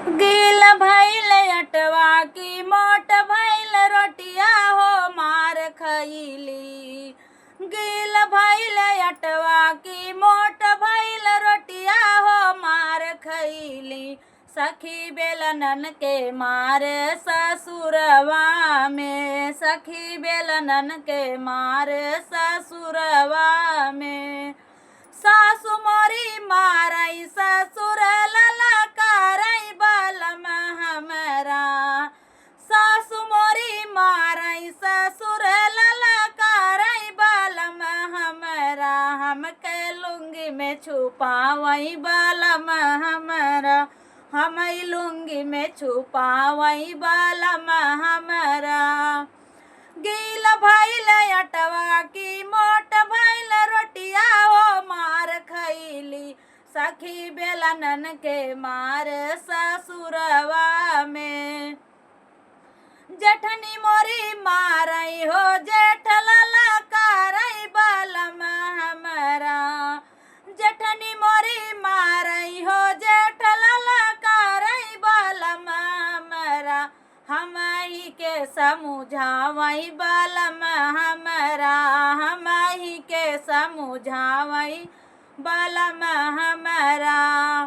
गील भइल अटवा की मोट भइल रोटिया हो मार खइली। गील भइल अटवा की मोट भइल रोटिया हो मार खइली। सखी बेलनन के मार ससुरवा में, सखी बेलनन के मार ससुरवा में। सासु मोरी मारई ससुर ललकारई बलम हमरा। सासु मोरी मारई ससुर ललकारई बलम हमरा। हमके लुंगी में छुपावई बलम हमरा। हम लुंगी में छुपावई बलम हमरा। गील भइल अटवा की मोट भइल रोटिया हो मार खइली। सखी बेलनन के मार ससुरवा में। जेठनी मोरी मारई हो जेठ ललकारई बलम हमरा। जेठनी मोरी मारई हो जेठ ललकारई बलम हमरा। हमही के समझावई बलम हमरा। हमही के समझावई बलम हमरा।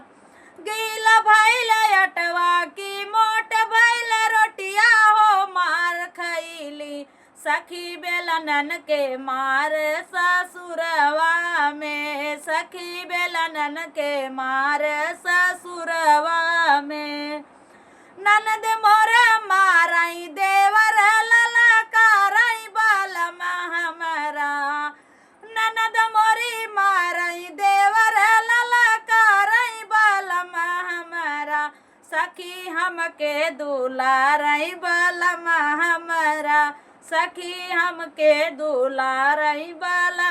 गील भइल अटवा की मोट भइल रोटिया हो मार खइली। सखी बेलनन के मार ससुरवा में। सखी बेलनन के मार ससुरवा में। ननद मोर मारई देवर ललकारई बलम हमरा। ननद मोरी मारई देवर ललकारई बलम हमरा। सखी हमके दुलारई बलम हमरा। सखी हमके दुलारई बलम